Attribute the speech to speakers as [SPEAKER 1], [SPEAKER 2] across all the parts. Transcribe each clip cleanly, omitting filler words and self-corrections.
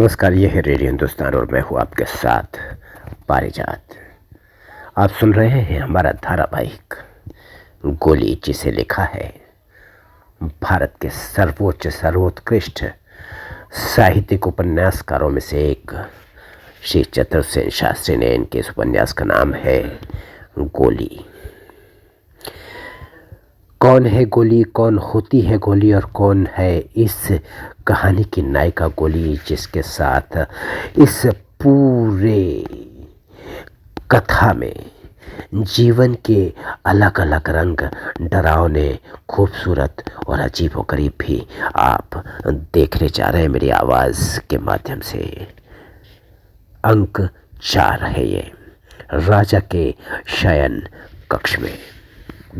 [SPEAKER 1] नमस्कार, ये है रेडियो हिंदुस्तान और मैं हूँ आपके साथ पारिजात। आप सुन रहे हैं हमारा धारावाहिक गोली, जिसे लिखा है भारत के सर्वोच्च सर्वोत्कृष्ट साहित्यिक उपन्यासकारों में से एक श्री चतुरसेन शास्त्री ने। इनके इस उपन्यास का नाम है गोली। कौन है गोली, कौन होती है गोली और कौन है इस कहानी की नायिका गोली, जिसके साथ इस पूरे कथा में जीवन के अलग अलग रंग, डरावने, खूबसूरत और अजीबोगरीब भी आप देखने जा रहे हैं मेरी आवाज़ के माध्यम से। अंक 4 है ये, राजा के शयन कक्ष में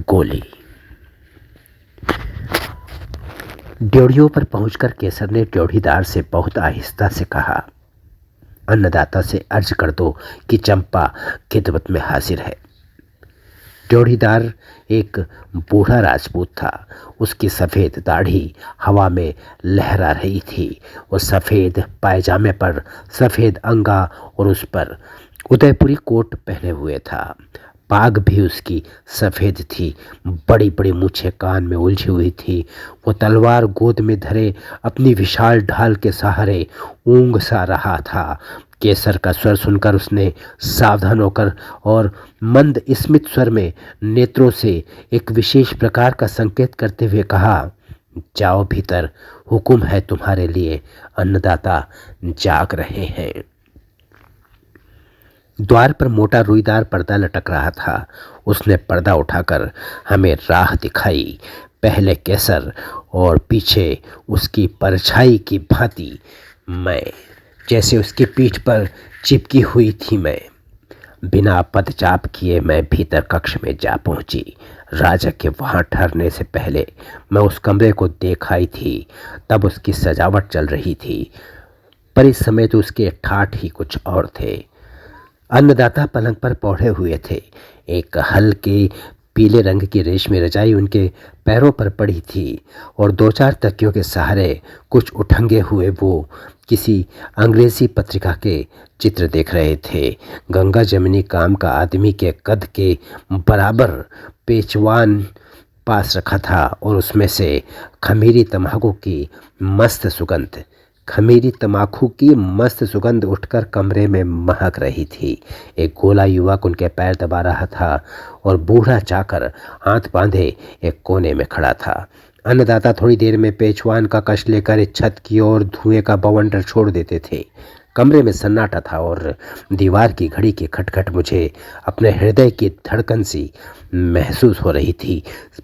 [SPEAKER 1] गोली। ड्योढ़ियों पर पहुंचकर केसर ने ड्योढ़ीदार से बहुत आहिस्ता से कहा, अन्नदाता से अर्ज कर दो कि चंपा खिदमत में हाजिर है। ड्योढ़ीदार एक बूढ़ा राजपूत था। उसकी सफ़ेद दाढ़ी हवा में लहरा रही थी। वो सफ़ेद पायजामे पर सफ़ेद अंगा और उस पर उदयपुरी कोट पहने हुए था। पाग भी उसकी सफ़ेद थी। बड़ी बड़ी मूछें कान में उलझी हुई थी। वो तलवार गोद में धरे अपनी विशाल ढाल के सहारे ऊँघ सा रहा था। केसर का स्वर सुनकर उसने सावधान होकर और मंद स्मित स्वर में नेत्रों से एक विशेष प्रकार का संकेत करते हुए कहा, जाओ भीतर, हुक्म है तुम्हारे लिए, अन्नदाता जाग रहे हैं। द्वार पर मोटा रुईदार पर्दा लटक रहा था। उसने पर्दा उठाकर हमें राह दिखाई। पहले केसर और पीछे उसकी परछाई की भांति मैं, जैसे उसकी पीठ पर चिपकी हुई थी मैं। बिना पदचाप किए मैं भीतर कक्ष में जा पहुंची। राजा के वहां ठहरने से पहले मैं उस कमरे को देख आई थी। तब उसकी सजावट चल रही थी, पर इस समय तो उसके ठाठ ही कुछ और थे। अन्नदाता पलंग पर पौड़े हुए थे। एक हल्के पीले रंग की रेशमी रजाई उनके पैरों पर पड़ी थी और 2-4 तकियों के सहारे कुछ उठंगे हुए वो किसी अंग्रेजी पत्रिका के चित्र देख रहे थे। गंगा जमनी काम का आदमी के कद के बराबर पेचवान पास रखा था और उसमें से खमीरी तमाकू की मस्त सुगंध उठकर कमरे में महक रही थी। एक गोला युवक उनके पैर दबा रहा था और बूढ़ा चाकर हाथ बांधे एक कोने में खड़ा था। अन्नदाता थोड़ी देर में पेचवान का कश लेकर इस छत की ओर धुएं का बवंडर छोड़ देते थे। कमरे में सन्नाटा था और दीवार की घड़ी की खटखट मुझे अपने हृदय की धड़कन सी महसूस हो रही थी।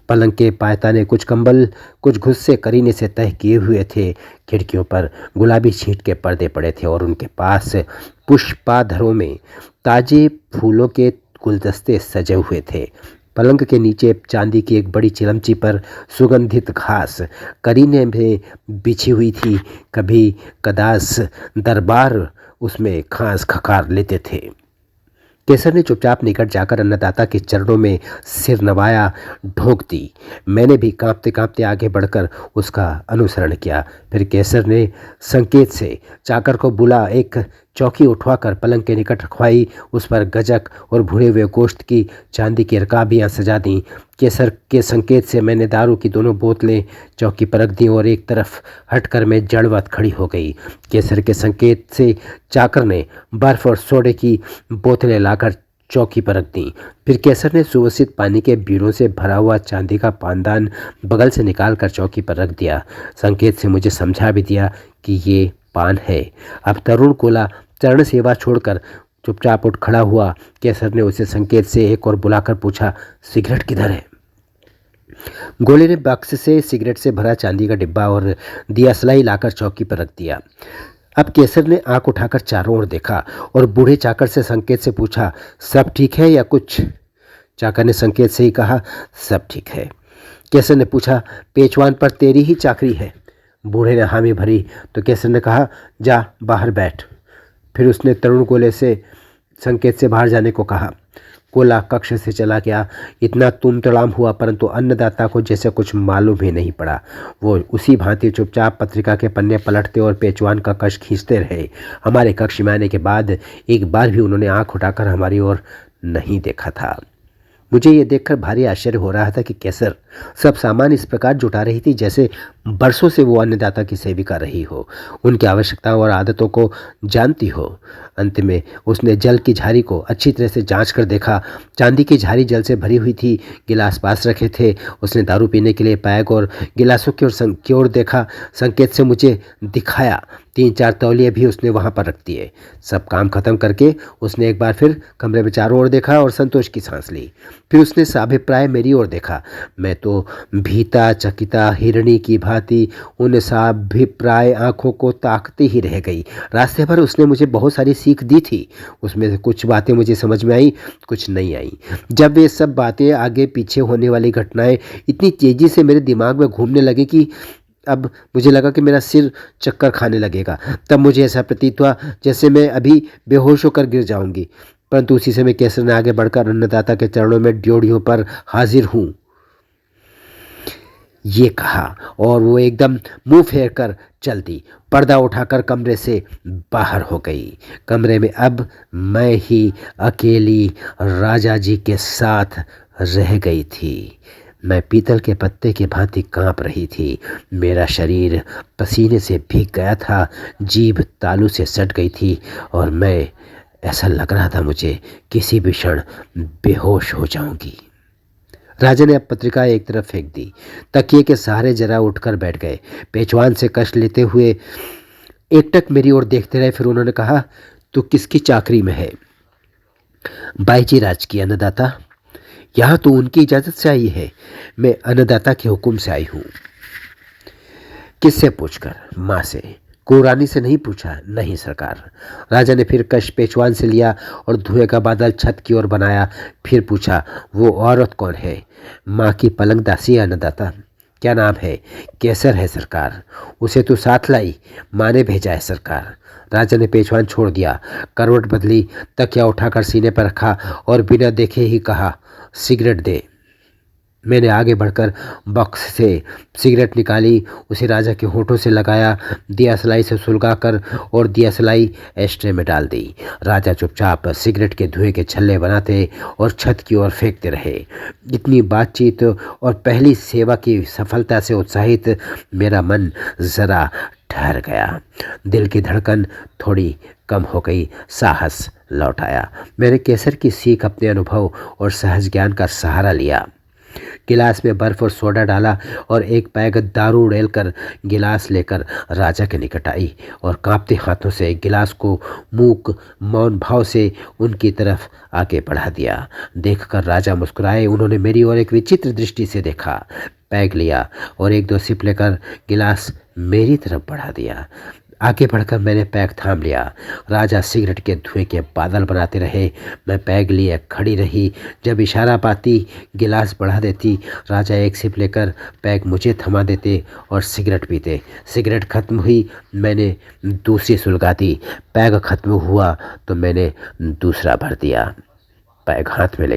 [SPEAKER 1] पलंग के पायताने कुछ कंबल, कुछ गुस्से करीने से तह किए हुए थे। खिड़कियों पर गुलाबी छींट के पर्दे पड़े थे और उनके पास पुष्पाधरों में ताजे फूलों के गुलदस्ते सजे हुए थे। पलंग के नीचे चांदी की एक बड़ी चिलमची पर सुगंधित घास करीने में बिछी हुई थी। कभी कदास दरबार उसमें घास खकार लेते थे। केसर ने चुपचाप निकट जाकर अन्नदाता के चरणों में सिर नवाया, ढोक दी। मैंने भी कांपते कांपते आगे बढ़कर उसका अनुसरण किया। फिर केसर ने संकेत से चाकर को बुला एक चौकी उठवाकर पलंग के निकट रखवाई। उस पर गजक और भुने हुए गोश्त की चांदी की रकाबियाँ सजा दी। केसर के संकेत से मैंने दारू की दोनों बोतलें चौकी पर रख दी और एक तरफ हटकर मैं जड़वत खड़ी हो गई। केसर के संकेत से चाकर ने बर्फ और सोडे की बोतलें लाकर चौकी पर रख दी। फिर केसर ने सुवसित पानी के बीड़ों से भरा हुआ चांदी का पानदान बगल से निकालकर चौकी पर रख दिया। संकेत से मुझे समझा भी दिया कि ये पान है। अब तरुण कोला चरण सेवा छोड़कर चुपचाप उठ खड़ा हुआ। केसर ने उसे संकेत से एक और बुलाकर पूछा, सिगरेट किधर है? गोले ने बक्स से सिगरेट से भरा चांदी का डिब्बा और दियासलाई लाकर चौकी पर रख दिया। अब केसर ने आंख उठाकर चारों ओर देखा और बूढ़े चाकर से संकेत से पूछा, सब ठीक है या कुछ? चाकर ने संकेत से ही कहा, सब ठीक है। केसर ने पूछा, पेचवान पर तेरी ही चाकरी है? बूढ़े ने हामी भरी तो केसर ने कहा, जा बाहर बैठ। फिर उसने तरुण गोले से संकेत से बाहर जाने को कहा। कोला कक्ष से चला गया। इतना तुम तड़ाम हुआ परंतु अन्नदाता को जैसे कुछ मालूम ही नहीं पड़ा। वो उसी भांति चुपचाप पत्रिका के पन्ने पलटते और पेचवान का कश खींचते रहे। हमारे कक्ष में आने के बाद एक बार भी उन्होंने आंख उठाकर हमारी ओर नहीं देखा था। मुझे ये देखकर भारी आश्चर्य हो रहा था कि कैसर सब सामान इस प्रकार जुटा रही थी जैसे बरसों से वो अन्नदाता की सेविका रही हो, उनकी आवश्यकताओं और आदतों को जानती हो। अंत में उसने जल की झारी को अच्छी तरह से जांच कर देखा। चांदी की झारी जल से भरी हुई थी, गिलास पास रखे थे। उसने दारू पीने के लिए पैक और गिलासों की ओर देखा, संकेत से मुझे दिखाया। 3-4 तौलिए भी उसने वहाँ पर रख दिए। सब काम खत्म करके उसने एक बार फिर कमरे में चारों ओर देखा और संतोष की सांस ली। फिर उसने साभिप्राय मेरी ओर देखा। मैं तो भीता चकिता हिरणी की भांति उन साभिप्राय आंखों को ताकते ही रह गई। रास्ते भर उसने मुझे बहुत सारी सीख दी थी। उसमें से कुछ बातें मुझे समझ में आई, कुछ नहीं आई। जब वे सब बातें आगे पीछे होने वाली घटनाएं इतनी तेजी से मेरे दिमाग में घूमने लगी कि अब मुझे लगा कि मेरा सिर चक्कर खाने लगेगा। तब मुझे ऐसा प्रतीत हुआ जैसे मैं अभी बेहोश होकर गिर जाऊंगी। परंतु उसी समय केसर ने आगे बढ़कर अन्नदाता के चरणों में ड्योढ़ियों पर हाजिर हूं ये कहा और वो एकदम मुंह फेर कर चल दी। पर्दा उठाकर कमरे से बाहर हो गई। कमरे में अब मैं ही अकेली राजा जी के साथ रह गई थी। मैं पीतल के पत्ते की भांति कांप रही थी। मेरा शरीर पसीने से भीग गया था, जीभ तालू से सट गई थी और मैं ऐसा लग रहा था मुझे किसी भी क्षण बेहोश हो जाऊंगी। राजा ने अब पत्रिका एक तरफ फेंक दी। तकिए के सहारे जरा उठकर बैठ गए। पेचवान से कष्ट लेते हुए एकटक मेरी ओर देखते रहे। फिर उन्होंने कहा, तू किसकी चाकरी में है? बाईजी राज की अन्नदाता। यहाँ तो उनकी इजाजत से आई है। मैं अन्नदाता के हुक्म से आई हूँ। किससे पूछकर? माँ से। कुरानी से नहीं पूछा? नहीं सरकार। राजा ने फिर कश पेचवान से लिया और धुएं का बादल छत की ओर बनाया। फिर पूछा, वो औरत कौन है? माँ की पलंग दासी है अन्नदाता। क्या नाम है? केसर है सरकार। उसे तो साथ लाई? माँ ने भेजा है सरकार। राजा ने पेचवान छोड़ दिया, करवट बदली, तकिया उठाकर सीने पर रखा और बिना देखे ही कहा, सिगरेट दे। मैंने आगे बढ़कर बॉक्स से सिगरेट निकाली, उसे राजा के होठों से लगाया, दिया सलाई से सुलगाकर और दिया सलाई एस्ट्रे में डाल दी। राजा चुपचाप सिगरेट के धुएं के छल्ले बनाते और छत की ओर फेंकते रहे। इतनी बातचीत और पहली सेवा की सफलता से उत्साहित मेरा मन जरा ठहर गया। दिल की धड़कन थोड़ी कम हो गई, साहस लौट आया। मैंने केसर की सीख, अपने अनुभव और सहज ज्ञान का सहारा लिया। गिलास में बर्फ और सोडा डाला और एक पैग दारू उड़ेलकर गिलास लेकर राजा के निकट आई और कांपते हाथों से गिलास को मूक मौन भाव से उनकी तरफ आगे बढ़ा दिया। देखकर राजा मुस्कुराए। उन्होंने मेरी ओर एक विचित्र दृष्टि से देखा, पैग लिया और 1-2 सिप लेकर गिलास मेरी तरफ बढ़ा दिया। आगे बढ़कर मैंने पैग थाम लिया। राजा सिगरेट के धुएं के बादल बनाते रहे। मैं पैग लिए खड़ी रही। जब इशारा पाती गिलास बढ़ा देती। राजा एक सिप लेकर पैग मुझे थमा देते और सिगरेट पीते। सिगरेट खत्म हुई, मैंने दूसरी सुलगा दी। पैग खत्म हुआ तो मैंने दूसरा भर दिया। पैग हाथ में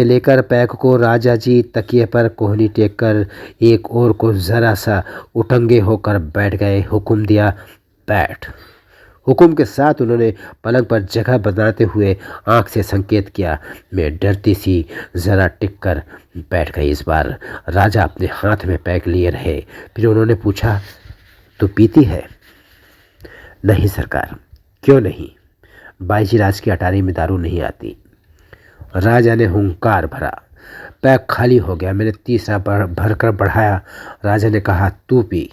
[SPEAKER 1] लेकर पैक को राजा जी तकिए पर कोहनी टेक कर एक ओर को जरा सा उठंगे होकर बैठ गए। हुक्म दिया, बैठ। हुक्म के साथ उन्होंने पलंग पर जगह बनाते हुए आंख से संकेत किया। मैं डरती सी जरा टिक कर बैठ गई। इस बार राजा अपने हाथ में पैक लिए रहे। फिर उन्होंने पूछा, तू पीती है? नहीं सरकार। क्यों नहीं? बाईजी राज की अटारी में दारू नहीं आती। राजा ने हुंकार भरा। पैक खाली हो गया। मैंने तीसरा भरकर बढ़ाया। राजा ने कहा, तू पी।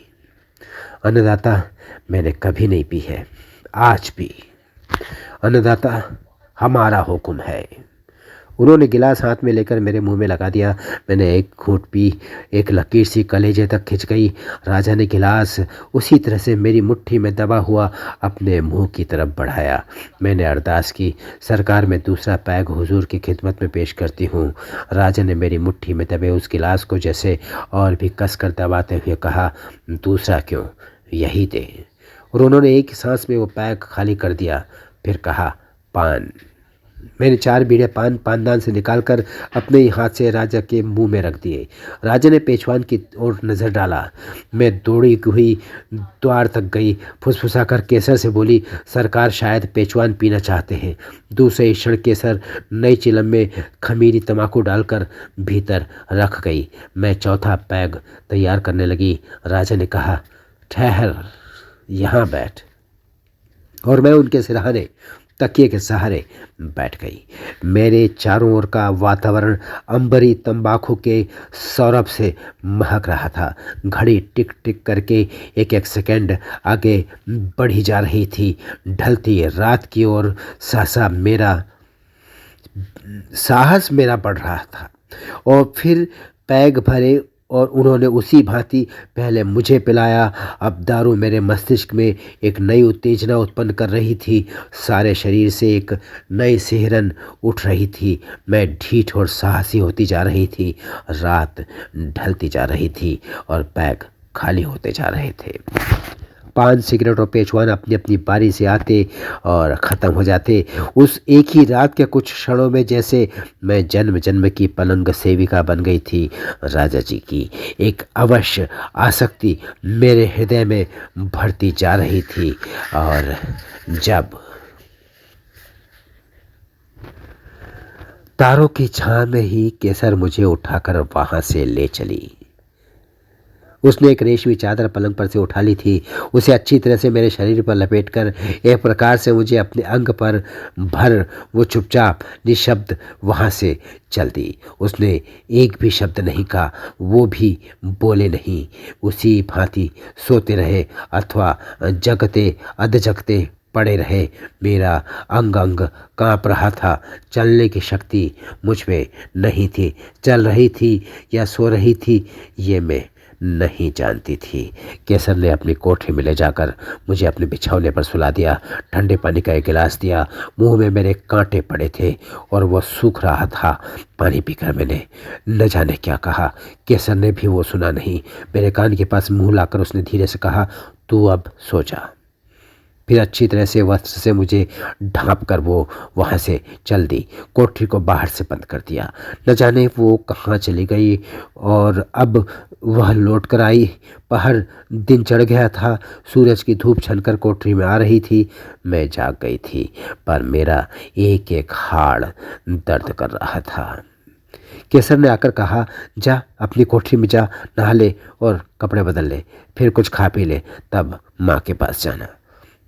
[SPEAKER 1] अन्नदाता, मैंने कभी नहीं पी है, आज पी। अन्नदाता, हमारा हुक्म है। उन्होंने गिलास हाथ में लेकर मेरे मुंह में लगा दिया। मैंने एक घूंट पी। एक लकीर सी कलेजे तक खिंच गई। राजा ने गिलास उसी तरह से मेरी मुट्ठी में दबा हुआ अपने मुंह की तरफ बढ़ाया। मैंने अरदास की, सरकार मैं दूसरा पैग हुजूर की खिदमत में पेश करती हूँ। राजा ने मेरी मुट्ठी में दबे उस गिलास को जैसे और भी कसकर दबाते हुए कहा, दूसरा क्यों, यही दे। और उन्होंने एक सांस में वो पैग खाली कर दिया। फिर कहा, पान। मैंने 4 बीड़े पान पानदान से निकालकर अपने ही हाथ से राजा के मुंह में रख दिए। राजा ने पेशवान की ओर नज़र डाला। मैं दौड़ी हुई द्वार तक गई। फुसफुसा कर केसर से बोली, सरकार शायद पेशवान पीना चाहते हैं। दूसरे ही क्षण केसर नई चिलम में खमीरी तम्बाकू डालकर भीतर रख गई। मैं चौथा पैग तैयार करने लगी। राजा ने कहा, ठहर, यहाँ बैठ। और मैं उनके सिरहाने तकिए के सहारे बैठ गई। मेरे चारों ओर का वातावरण अंबरी तंबाकू के सौरभ से महक रहा था। घड़ी टिक टिक करके एक एक सेकंड आगे बढ़ी जा रही थी। ढलती रात की ओर साहस मेरा बढ़ रहा था। और फिर पैग भरे और उन्होंने उसी भांति पहले मुझे पिलाया। अब दारू मेरे मस्तिष्क में एक नई उत्तेजना उत्पन्न कर रही थी। सारे शरीर से एक नई सिहरन उठ रही थी। मैं ढीठ और साहसी होती जा रही थी। रात ढलती जा रही थी और पैग खाली होते जा रहे थे। पान, सिगरेट और पेचवान अपनी अपनी बारी से आते और ख़त्म हो जाते। उस एक ही रात के कुछ क्षणों में जैसे मैं जन्म जन्म की पलंग सेविका बन गई थी। राजा जी की एक अवश्य आसक्ति मेरे हृदय में बढ़ती जा रही थी। और जब तारों की छां में ही केसर मुझे उठाकर वहां से ले चली। उसने एक रेशमी चादर पलंग पर से उठा ली थी। उसे अच्छी तरह से मेरे शरीर पर लपेटकर एक प्रकार से मुझे अपने अंग पर भर वो चुपचाप निशब्द वहाँ से चल दी। उसने एक भी शब्द नहीं कहा, वो भी बोले नहीं। उसी भांति सोते रहे अथवा जगते अधजगते पड़े रहे। मेरा अंग अंग काँप रहा था। चलने की शक्ति मुझ में नहीं थी। चल रही थी या सो रही थी ये मैं नहीं जानती थी। केसर ने अपनी कोठरी में ले जाकर मुझे अपने बिछौने पर सुला दिया। ठंडे पानी का एक गिलास दिया। मुंह में मेरे कांटे पड़े थे और वह सूख रहा था। पानी पीकर मैंने न जाने क्या कहा। केसर ने भी वो सुना नहीं। मेरे कान के पास मुंह लाकर उसने धीरे से कहा, तू अब सो जा। फिर अच्छी तरह से वस्त्र से मुझे ढांप कर वो वहाँ से चल दी। कोठरी को बाहर से बंद कर दिया। न जाने वो कहाँ चली गई और अब वह लौट कर आई। पहर दिन चढ़ गया था। सूरज की धूप छनकर कोठरी में आ रही थी। मैं जाग गई थी, पर मेरा एक एक हाड़ दर्द कर रहा था। केसर ने आकर कहा, जा अपनी कोठरी में जा, नहा ले और कपड़े बदल ले, फिर कुछ खा पी ले, तब माँ के पास जाना।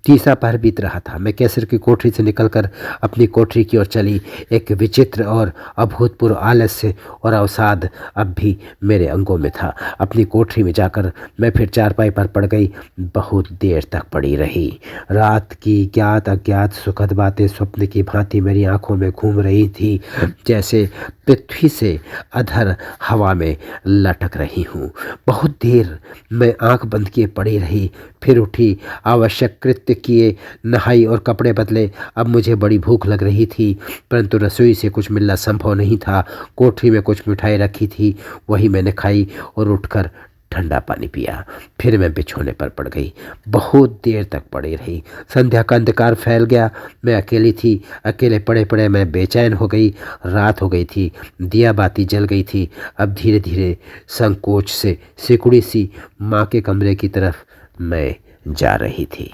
[SPEAKER 1] तीसरा पहर बीत रहा था। मैं केसर की कोठरी से निकलकर अपनी कोठरी की ओर चली। एक विचित्र और अभूतपूर्व आलस्य और अवसाद अब भी मेरे अंगों में था। अपनी कोठरी में जाकर मैं फिर चारपाई पर पड़ गई। बहुत देर तक पड़ी रही। रात की ज्ञात अज्ञात सुखद बातें स्वप्न की भांति मेरी आंखों में घूम रही थी, जैसे पृथ्वी से अधर हवा में लटक रही हूँ। बहुत देर मैं आंख बंद किए पड़ी रही, फिर उठी, आवश्यक कृत्य किए, नहाई और कपड़े बदले। अब मुझे बड़ी भूख लग रही थी, परंतु रसोई से कुछ मिलना संभव नहीं था। कोठरी में कुछ मिठाई रखी थी, वही मैंने खाई और उठकर ठंडा पानी पिया। फिर मैं बिछोने पर पड़ गई। बहुत देर तक पड़ी रही। संध्या का अंधकार फैल गया। मैं अकेली थी। अकेले पड़े पड़े मैं बेचैन हो गई। रात हो गई थी। दिया बाती जल गई थी। अब धीरे धीरे संकोच से सिकुड़ी सी माँ के कमरे की तरफ मैं जा रही थी।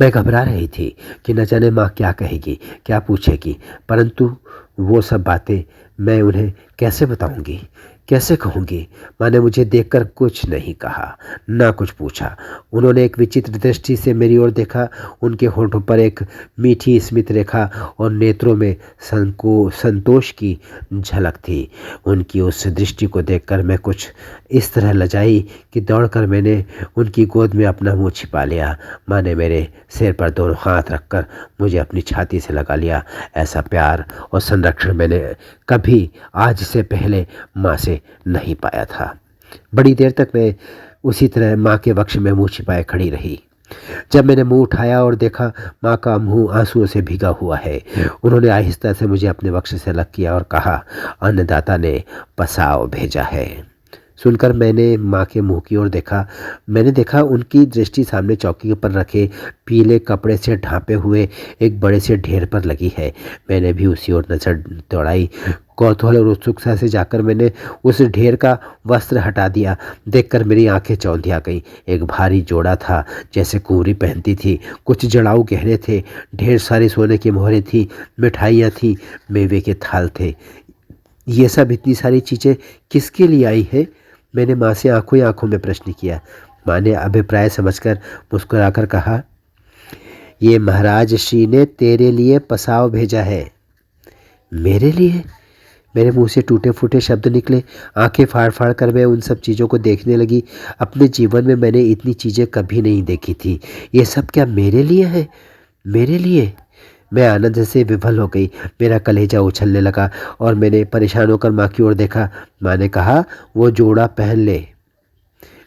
[SPEAKER 1] मैं घबरा रही थी कि न जाने माँ क्या कहेगी, क्या पूछेगी, परंतु वो सब बातें मैं उन्हें कैसे बताऊंगी, कैसे कहूँगी। माँ ने मुझे देखकर कुछ नहीं कहा, ना कुछ पूछा। उन्होंने एक विचित्र दृष्टि से मेरी ओर देखा। उनके होठों पर एक मीठी स्मित रेखा और नेत्रों में संतोष की झलक थी। उनकी उस दृष्टि को देखकर मैं कुछ इस तरह लजाई कि दौड़कर मैंने उनकी गोद में अपना मुंह छिपा लिया। माँ ने मेरे सिर पर दोनों हाथ रखकर मुझे अपनी छाती से लगा लिया। ऐसा प्यार और संरक्षण मैंने कभी आज से पहले माँ से नहीं पाया था। बड़ी देर तक मैं उसी तरह माँ के वक्ष में मुंह छिपाए खड़ी रही। जब मैंने मुंह उठाया और देखा, माँ का मुंह आंसुओं से भीगा हुआ है। उन्होंने आहिस्ता से मुझे अपने वक्ष से अलग किया और कहा, अन्नदाता ने पसाव भेजा है। सुनकर मैंने माँ के मुंह की ओर देखा। मैंने देखा उनकी दृष्टि सामने चौकी पर रखे पीले कपड़े से ढांपे हुए एक बड़े से ढेर पर लगी है। मैंने भी उसी ओर नजर दौड़ाई। कौतूहल और उत्सुकता से जाकर मैंने उस ढेर का वस्त्र हटा दिया। देखकर मेरी आंखें चौंधिया गईं। एक भारी जोड़ा था, जैसे कुंवरी पहनती थी। कुछ जड़ाऊ गहने थे, ढेर सारी सोने की मोहरें थी, मिठाइयाँ थी, मेवे के थाल थे। ये सब इतनी सारी चीज़ें किसके लिए आई है? मैंने माँ से आंखों ही आंखों में प्रश्न किया। माँ ने अभिप्राय समझकर मुस्कुराकर कहा, ये महाराज श्री ने तेरे लिए पसाव भेजा है। मेरे लिए? मेरे मुंह से टूटे फूटे शब्द निकले। आंखें फाड़ फाड़ कर मैं उन सब चीज़ों को देखने लगी। अपने जीवन में मैंने इतनी चीज़ें कभी नहीं देखी थी। ये सब क्या मेरे लिए है? मेरे लिए? मैं आनंद से विफल हो गई। मेरा कलेजा उछलने लगा और मैंने परेशान होकर माँ की ओर देखा। माँ ने कहा, वो जोड़ा पहन ले।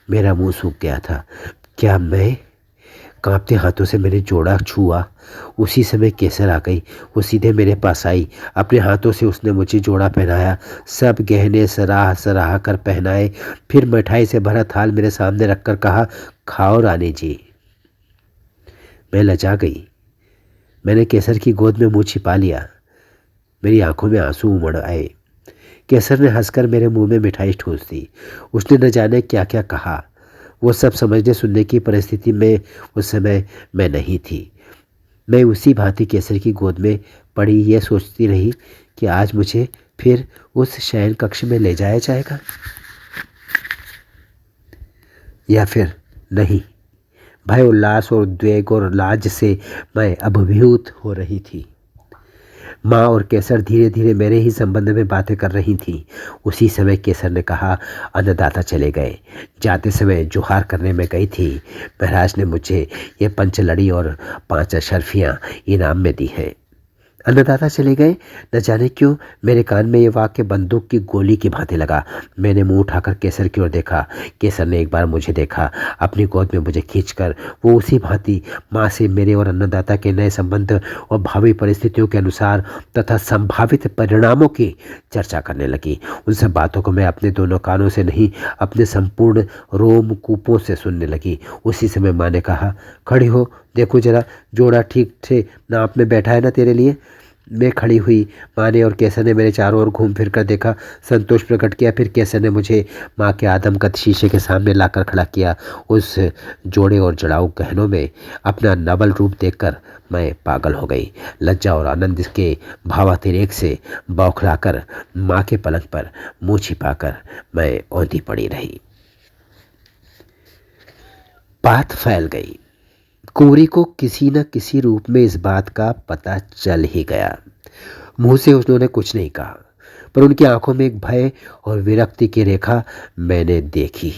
[SPEAKER 1] मेरा मुंह सूख गया था। क्या मैं? कांपते हाथों से मैंने जोड़ा छुआ। उसी समय केसर आ गई। वो सीधे मेरे पास आई। अपने हाथों से उसने मुझे जोड़ा पहनाया। सब गहने सराह सराह कर पहनाए। फिर मिठाई से भरा थाल मेरे सामने रखकर कहा, खाओ रानी जी। मैं लजा गई। मैंने केसर की गोद में मुंह छिपा लिया। मेरी आंखों में आंसू उमड़ आए। केसर ने हंसकर मेरे मुंह में मिठाई ठूस दी। उसने न जाने क्या क्या कहा। वो सब समझने सुनने की परिस्थिति में उस समय मैं नहीं थी। मैं उसी भांति केसर की गोद में पड़ी ये सोचती रही कि आज मुझे फिर उस शयन कक्ष में ले जाया जाएगा या फिर नहीं। भय, उल्लास और उद्वेग और लाज से मैं अभिभूत हो रही थी। माँ और केसर धीरे धीरे मेरे ही संबंध में बातें कर रही थीं। उसी समय केसर ने कहा, अन्नदाता चले गए। जाते समय जोहार करने में गई थी। महाराज ने मुझे ये पंचलड़ी और 5 अशर्फियाँ इनाम में दी हैं। अन्नदाता चले गए? न जाने क्यों मेरे कान में ये वाक्य बंदूक की गोली की भांति लगा। मैंने मुंह उठाकर केसर की ओर देखा। केसर ने एक बार मुझे देखा। अपनी गोद में मुझे खींचकर वो उसी भांति माँ से मेरे और अन्नदाता के नए संबंध और भावी परिस्थितियों के अनुसार तथा संभावित परिणामों की चर्चा करने लगी। उन सब बातों को मैं अपने दोनों कानों से नहीं, अपने संपूर्ण रोमकूपों से सुनने लगी। उसी समय माँ ने कहा, खड़ी हो, देखो जरा, जोड़ा ठीक से नाप में बैठा है ना तेरे लिए? मैं खड़ी हुई। माँ ने और केसर ने मेरे चारों ओर घूम फिर कर देखा, संतोष प्रकट किया। फिर केसर ने मुझे माँ के आदमकद शीशे के सामने लाकर खड़ा किया। उस जोड़े और जड़ाऊ गहनों में अपना नवल रूप देखकर मैं पागल हो गई। लज्जा और आनंद के भावातिरेक से बौखलाकर माँ के पलंग पर मुँह छिपाकर मैं औंधी पड़ी रही। बात फैल गई। कुंवरी को किसी न किसी रूप में इस बात का पता चल ही गया। मुंह से उन्होंने कुछ नहीं कहा, पर उनकी आंखों में एक भय और विरक्ति की रेखा मैंने देखी।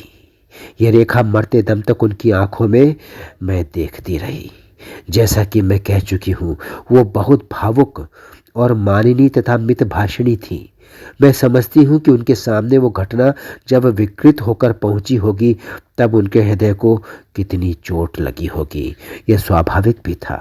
[SPEAKER 1] ये रेखा मरते दम तक उनकी आंखों में मैं देखती रही। जैसा कि मैं कह चुकी हूँ, वो बहुत भावुक और मानिनी तथा मितभाषिणी थी। मैं समझती हूँ कि उनके सामने वो घटना जब विकृत होकर पहुंची होगी, तब उनके हृदय को कितनी चोट लगी होगी। यह स्वाभाविक भी था,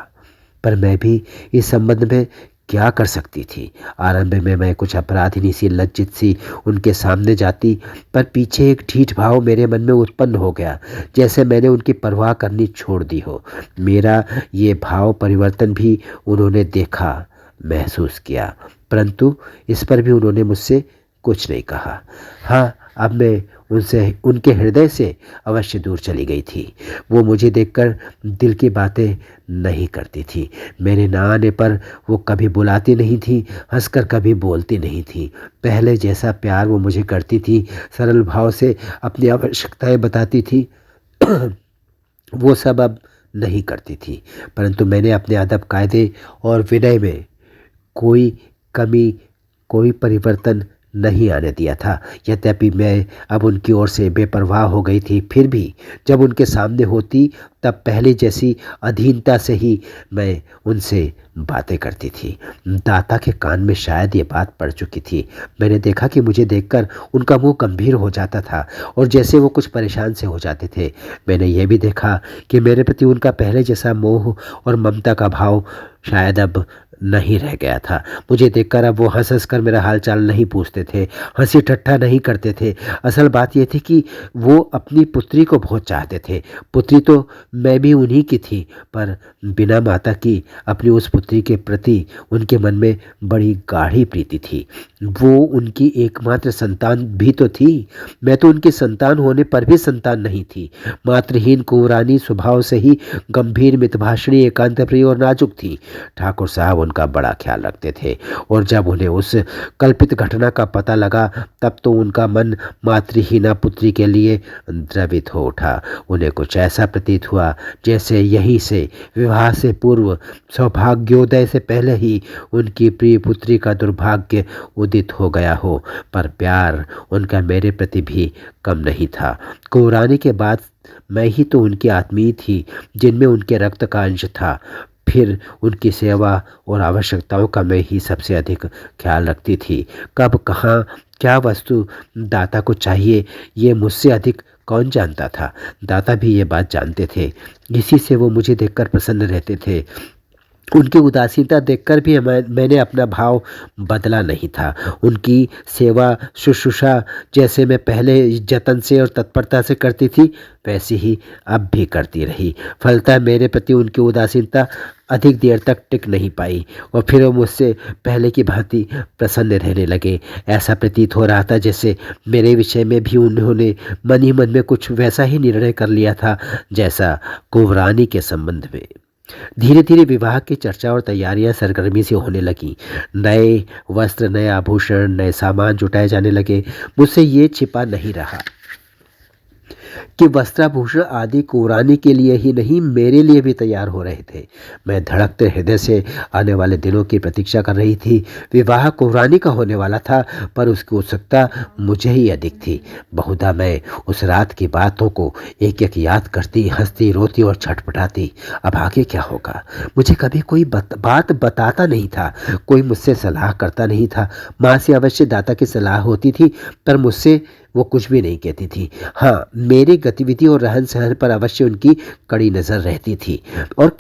[SPEAKER 1] पर मैं भी इस संबंध में क्या कर सकती थी। आरंभ में मैं कुछ अपराधिनी सी, लज्जित सी उनके सामने जाती, पर पीछे एक ढीठ भाव मेरे मन में उत्पन्न हो गया, जैसे मैंने उनकी परवाह करनी छोड़ दी हो। मेरा ये भाव परिवर्तन भी उन्होंने देखा, महसूस किया, परंतु इस पर भी उन्होंने मुझसे कुछ नहीं कहा। हाँ, अब मैं उनसे, उनके हृदय से अवश्य दूर चली गई थी। वो मुझे देखकर दिल की बातें नहीं करती थी। मेरे ना आने पर वो कभी बुलाती नहीं थी, हंसकर कभी बोलती नहीं थी। पहले जैसा प्यार वो मुझे करती थी, सरल भाव से अपनी आवश्यकताएं बताती थी, वो सब अब नहीं करती थी। परंतु मैंने अपने अदब, कायदे और विनय में कोई कमी, कोई परिवर्तन नहीं आने दिया था। यद्यपि मैं अब उनकी ओर से बेपरवाह हो गई थी, फिर भी जब उनके सामने होती, तब पहले जैसी अधीनता से ही मैं उनसे बातें करती थी। दाता के कान में शायद ये बात पड़ चुकी थी। मैंने देखा कि मुझे देखकर उनका मुंह गंभीर हो जाता था और जैसे वो कुछ परेशान से हो जाते थे। मैंने ये भी देखा कि मेरे प्रति उनका पहले जैसा मोह और ममता का भाव शायद अब नहीं रह गया था। मुझे देखकर अब वो हंस हंस कर मेरा हालचाल नहीं पूछते थे, हंसी ठट्ठा नहीं करते थे। असल बात यह थी कि वो अपनी पुत्री को बहुत चाहते थे। पुत्री तो मैं भी उन्हीं की थी, पर बिना माता की अपनी उस पुत्री के प्रति उनके मन में बड़ी गाढ़ी प्रीति थी। वो उनकी एकमात्र संतान भी तो थी। मैं तो उनकी संतान होने पर भी संतान नहीं थी। मातृहीन कुंवरानी स्वभाव से ही गंभीर, मितभाषणी, एकांत प्रिय और नाजुक थी। ठाकुर साहब उनका बड़ा ख्याल रखते थे, और जब उन्हें उस कल्पित घटना का पता लगा तब तो उनका मन मातृहीना पुत्री के लिए द्रवित हो उठा। उन्हें कुछ ऐसा प्रतीत हुआ जैसे यहीं से, विवाह से पूर्व, सौभाग्योदय से पहले ही उनकी प्रिय पुत्री का दुर्भाग्य उदित हो गया हो। पर प्यार उनका मेरे प्रति भी कम नहीं था। कुंवरानी के बाद मैं ही तो उनकी आत्मीय थी, जिनमें उनके रक्त का अंश था। फिर उनकी सेवा और आवश्यकताओं का मैं ही सबसे अधिक ख्याल रखती थी। कब, कहाँ, क्या वस्तु दाता को चाहिए, ये मुझसे अधिक कौन जानता था। दाता भी ये बात जानते थे, इसी से वो मुझे देखकर प्रसन्न रहते थे। उनकी उदासीनता देखकर भी मैंने अपना भाव बदला नहीं था। उनकी सेवा शुश्रूषा जैसे मैं पहले जतन से और तत्परता से करती थी, वैसी ही अब भी करती रही। फलतः मेरे प्रति उनकी उदासीनता अधिक देर तक टिक नहीं पाई, और फिर वो मुझसे पहले की भांति प्रसन्न रहने लगे। ऐसा प्रतीत हो रहा था जैसे मेरे विषय में भी उन्होंने मन ही मन में कुछ वैसा ही निर्णय कर लिया था जैसा कुंवरानी के संबंध में। धीरे धीरे विवाह की चर्चा और तैयारियां सरगर्मी से होने लगीं। नए वस्त्र, नए आभूषण, नए सामान जुटाए जाने लगे। मुझसे ये छिपा नहीं रहा कि वस्त्राभूषण आदि कुंवरानी के लिए ही नहीं, मेरे लिए भी तैयार हो रहे थे। मैं धड़कते हृदय से आने वाले दिनों की प्रतीक्षा कर रही थी। विवाह कुंवरानी का होने वाला था, पर उसकी उत्सुकता मुझे ही अधिक थी। बहुधा मैं उस रात की बातों को एक एक याद करती, हंसती, रोती और छटपटाती। अब आगे क्या होगा? मुझे कभी कोई बात बताता नहीं था, कोई मुझसे सलाह करता नहीं था। माँ से अवश्य दाता की सलाह होती थी, पर मुझसे वो कुछ भी नहीं कहती थी। हाँ, मेरी गतिविधि और रहन सहन पर अवश्य उनकी कड़ी नज़र रहती थी। और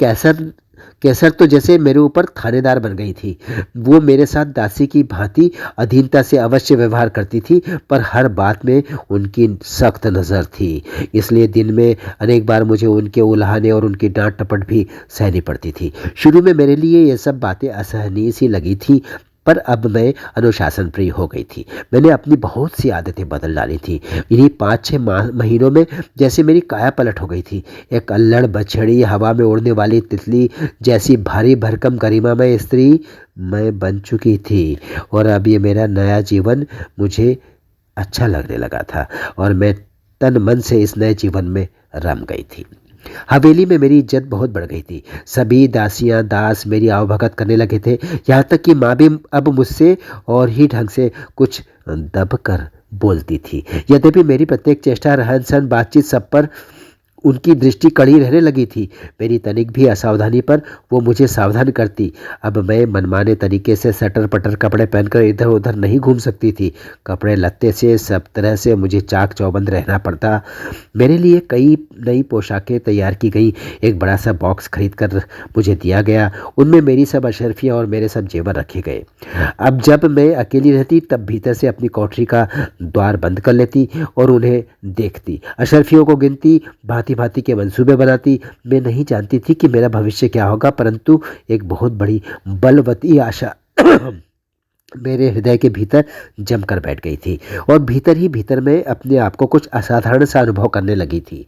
[SPEAKER 1] कैसर तो जैसे मेरे ऊपर थानेदार बन गई थी। वो मेरे साथ दासी की भांति अधीनता से अवश्य व्यवहार करती थी, पर हर बात में उनकी सख्त नज़र थी। इसलिए दिन में अनेक बार मुझे उनके उल्हाने और उनकी डांट टपट भी सहनी पड़ती थी। शुरू में मेरे लिए ये सब बातें असहनीय सी लगी थी, पर अब मैं अनुशासन प्रिय हो गई थी। मैंने अपनी बहुत सी आदतें बदल डाली थी। इन्हीं 5-6 महीनों में जैसे मेरी काया पलट हो गई थी। एक अल्लड़ बछड़ी, हवा में उड़ने वाली तितली जैसी भारी भरकम गरिमामय स्त्री मैं बन चुकी थी, और अब ये मेरा नया जीवन मुझे अच्छा लगने लगा था, और मैं तन मन से इस नए जीवन में रम गई थी। हवेली में मेरी इज्जत बहुत बढ़ गई थी। सभी दासियां, दास मेरी आवभगत करने लगे थे। यहाँ तक कि माँ भी अब मुझसे और ही ढंग से कुछ दब कर बोलती थी। यद्यपि मेरी प्रत्येक चेष्टा, रहन सहन, बातचीत सब पर उनकी दृष्टि कड़ी रहने लगी थी। मेरी तनिक भी असावधानी पर वो मुझे सावधान करती। अब मैं मनमाने तरीके से सटर पटर कपड़े पहनकर इधर उधर नहीं घूम सकती थी। कपड़े लत्ते से सब तरह से मुझे चाक चौबंद रहना पड़ता। मेरे लिए कई नई पोशाकें तैयार की गई। एक बड़ा सा बॉक्स खरीद कर मुझे दिया गया। उनमें मेरी सब अशरफियाँ और मेरे सब जेवर रखे गए। अब जब मैं अकेली रहती तब भीतर से अपनी कोठरी का द्वार बंद कर लेती और उन्हें देखती, अशरफियों को गिनती, भांति भांति के मंसूबे बनाती। मैं नहीं जानती थी कि मेरा भविष्य क्या होगा, परंतु एक बहुत बड़ी बलवती आशा मेरे हृदय के भीतर जमकर बैठ गई थी, और भीतर ही भीतर में अपने आप को कुछ असाधारण सा अनुभव करने लगी थी।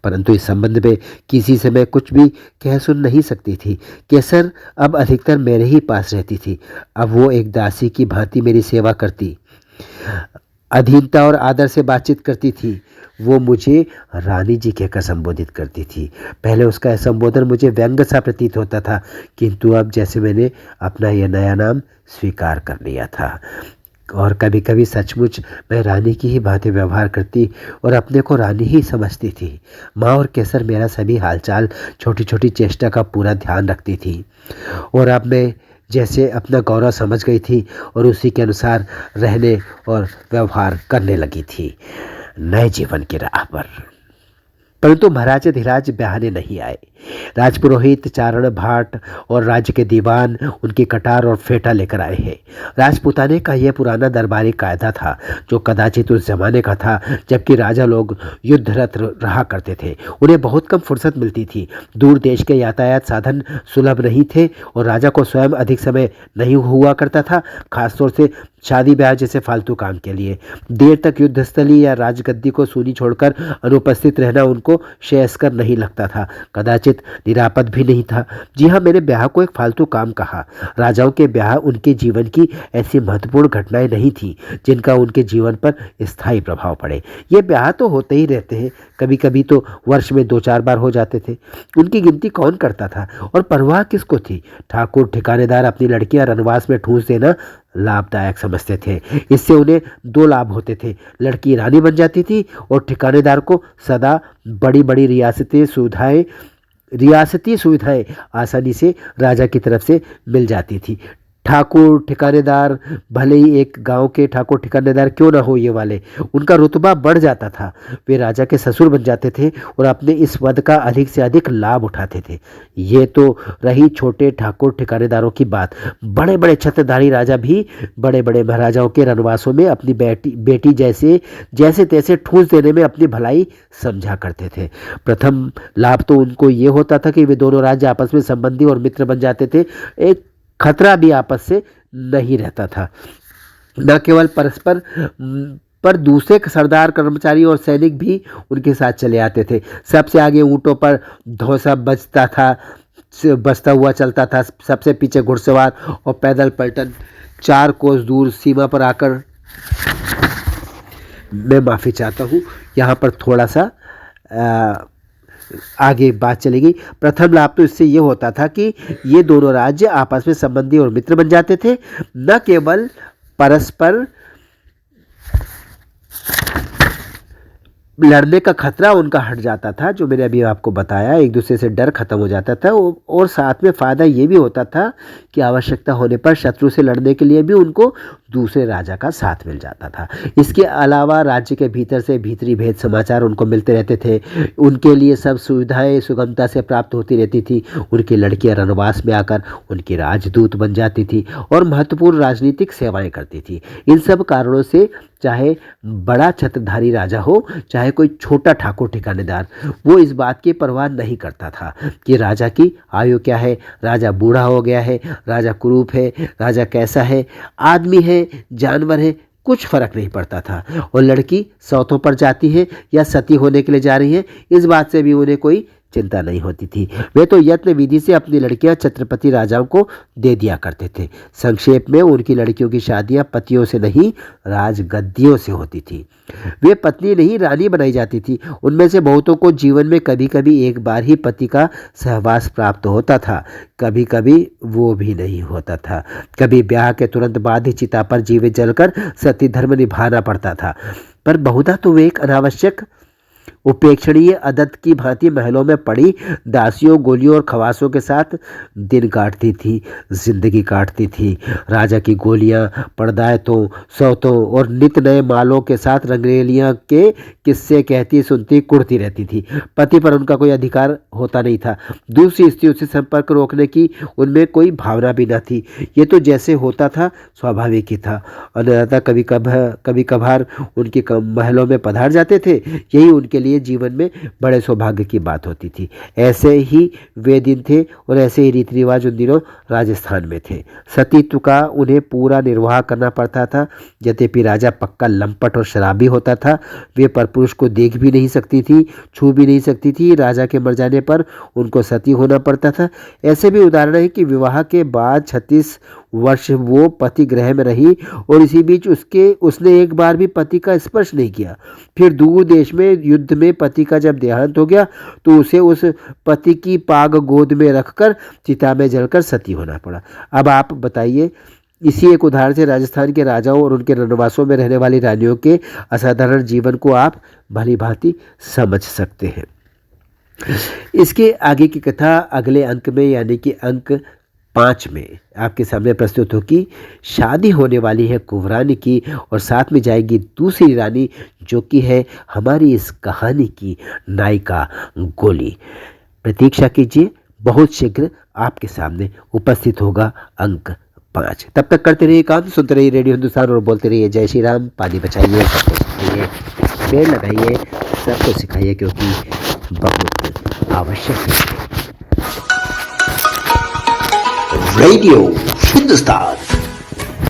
[SPEAKER 1] परंतु इस संबंध में किसी से मैं कुछ भी कह सुन नहीं सकती थी। कैसर अब अधिकतर मेरे ही पास रहती थी। अब वो एक दासी की भांति मेरी सेवा करती, अधीनता और आदर से बातचीत करती थी। वो मुझे रानी जी कहकर संबोधित करती थी। पहले उसका संबोधन मुझे व्यंग्य सा प्रतीत होता था, किंतु अब जैसे मैंने अपना यह नया नाम स्वीकार कर लिया था, और कभी कभी सचमुच मैं रानी की ही भांति व्यवहार करती और अपने को रानी ही समझती थी। माँ और कैसर मेरा सभी हालचाल, छोटी छोटी चेष्टा का पूरा ध्यान रखती थी, और अब मैं जैसे अपना गौरव समझ गई थी और उसी के अनुसार रहने और व्यवहार करने लगी थी नए जीवन की राह पर। परंतु महाराज धीराज बहाने नहीं आए। राजपुरोहित, चारण भाट और राज्य के दीवान उनकी कटार और फेटा लेकर आए हैं। राजपुताने का यह पुराना दरबारी कायदा था जो कदाचित उस जमाने का था जबकि राजा लोग युद्धरत रहा करते थे। उन्हें बहुत कम फुर्सत मिलती थी। दूर देश के यातायात साधन सुलभ नहीं थे और राजा को स्वयं अधिक समय नहीं हुआ करता था, खासतौर से शादी ब्याह जैसे फालतू काम के लिए। देर तक युद्धस्थली या राजगद्दी को सूनी छोड़कर अनुपस्थित रहना उनको श्रेयस्कर नहीं लगता था, कदाचित निरापद भी नहीं था। जी हाँ, मैंने ब्याह को एक फालतू काम कहा। राजाओं के ब्याह उनके जीवन की ऐसी महत्वपूर्ण घटनाएं नहीं थी जिनका उनके जीवन पर स्थायी प्रभाव पड़े। ये ब्याह तो होते ही रहते हैं, कभी कभी तो वर्ष में 2-4 बार हो जाते थे। उनकी गिनती कौन करता था और परवाह किसको थी? ठाकुर ठिकानेदार अपनी लड़कियां रनवास में ठूंस देना लाभदायक समझते थे। इससे उन्हें 2 लाभ होते थे। लड़की रानी बन जाती थी और ठिकानेदार को सदा बड़ी बड़ी रियासती सुविधाएं आसानी से राजा की तरफ से मिल जाती थी। ठाकुर ठिकानेदार, भले ही एक गांव के ठाकुर ठिकानेदार क्यों ना हो, ये वाले, उनका रुतबा बढ़ जाता था। वे राजा के ससुर बन जाते थे और अपने इस पद का अधिक से अधिक लाभ उठाते थे। ये तो रही छोटे ठाकुर ठिकानेदारों की बात। बड़े बड़े छत्रधारी राजा भी बड़े बड़े महाराजाओं के रनवासों में अपनी बेटी जैसे तैसे ठूंस देने में अपनी भलाई समझा करते थे। प्रथम लाभ तो उनको ये होता था कि वे दोनों राज्य आपस में संबंधी और मित्र बन जाते थे। एक खतरा भी आपस से नहीं रहता था। न केवल परस्पर पर दूसरे सरदार, कर्मचारी और सैनिक भी उनके साथ चले आते थे। सबसे आगे ऊंटों पर धौंसा बजता हुआ चलता था। सबसे पीछे घुड़सवार और पैदल पलटन 4 कोस दूर सीमा पर आकर, मैं माफ़ी चाहता हूँ, यहाँ पर थोड़ा सा आगे बात चलेगी। प्रथम लाभ तो इससे ये होता था कि ये दोनों राज्य आपस में संबंधी और मित्र बन जाते थे। न केवल परस्पर लड़ने का खतरा उनका हट जाता था, जो मैंने अभी आपको बताया, एक दूसरे से डर खत्म हो जाता था। और साथ में फ़ायदा ये भी होता था कि आवश्यकता होने पर शत्रु से लड़ने के लिए भी उनको दूसरे राजा का साथ मिल जाता था। इसके अलावा राज्य के भीतर से भीतरी भेद समाचार उनको मिलते रहते थे। उनके लिए सब सुविधाएं सुगमता से प्राप्त होती रहती थी। उनकी लड़कियां रनवास में आकर उनकी राजदूत बन जाती थी और महत्वपूर्ण राजनीतिक सेवाएं करती थी। इन सब कारणों से चाहे बड़ा छत्रधारी राजा हो, चाहे कोई छोटा ठाकुर ठिकानेदार, वो इस बात की परवाह नहीं करता था कि राजा की आयु क्या है, राजा बूढ़ा हो गया है, राजा कुरूप है, राजा कैसा है, आदमी है, जानवर है, कुछ फर्क नहीं पड़ता था। और लड़की सौतों पर जाती है या सती होने के लिए जा रही है, इस बात से भी उन्हें कोई चिंता नहीं होती थी। वे तो यत्न विधि से अपनी लड़कियां छत्रपति राजाओं को दे दिया करते थे। संक्षेप में उनकी लड़कियों की शादियां पतियों से नहीं, राजगद्दियों से होती थी। वे पत्नी नहीं, रानी बनाई जाती थी। उनमें से बहुतों को जीवन में कभी कभी एक बार ही पति का सहवास प्राप्त होता था, कभी कभी वो भी नहीं होता था। कभी ब्याह के तुरंत बाद ही चिता पर जीवित जलकर सती धर्म निभाना पड़ता था। पर बहुधा तो वे एक अनावश्यक उपेक्षणीय आदत की भांति महलों में पड़ी दासियों, गोलियों और खवासों के साथ दिन काटती थी, जिंदगी काटती थी। राजा की गोलियां, पर्दायतों, सौतों और नित नए मालों के साथ रंगरेलियां के किस्से कहती सुनती कुढ़ती रहती थी। पति पर उनका कोई अधिकार होता नहीं था। दूसरी स्त्रियों से संपर्क रोकने की उनमें कोई भावना भी न थी। ये तो जैसे होता था स्वाभाविक ही था। अन्नदाता कभी कभार उनके महलों में पधार जाते थे। यही उनके लिए जीवन में बड़े सौभाग्य की बात होती थी। ऐसे ही वे दिन थे और ऐसे ही रीति रिवाज उन दिनों राजस्थान में थे। सतीत्व का उन्हें पूरा निर्वाह करना पड़ता था। यद्यपि राजा पक्का लंपट और शराबी होता था, वे परपुरुष को देख भी नहीं सकती थी, छू भी नहीं सकती थी। राजा के मर जाने पर उनको सती होना पड़ता था। ऐसे भी उदाहरण है कि विवाह के बाद 36 वर्ष वो पति गृह में रही और इसी बीच उसने एक बार भी पति का स्पर्श नहीं किया। फिर दूर देश में युद्ध में पति का जब देहांत हो गया तो उसे उस पति की पाग गोद में रखकर चिता में जलकर सती होना पड़ा। अब आप बताइए, इसी एक उदाहरण से राजस्थान के राजाओं और उनके रनवासों में रहने वाली रानियों के असाधारण जीवन को आप भली भांति समझ सकते हैं। इसके आगे की कथा अगले अंक में, यानी कि अंक 5 में आपके सामने प्रस्तुत होगी। शादी होने वाली है कुंवरानी की और साथ में जाएगी दूसरी रानी, जो कि है हमारी इस कहानी की नायिका गोली। प्रतीक्षा कीजिए, बहुत शीघ्र आपके सामने उपस्थित होगा अंक 5। तब तक करते रहिए काम, सुनते रहिए रेडियो हिंदुस्तान और बोलते रहिए जय श्री राम। पानी बचाइए, सबको सिखाइए, पेड़ लगाइए, सबको सिखाइए, क्योंकि बहुत आवश्यक है। रेडियो हिंदुस्तान।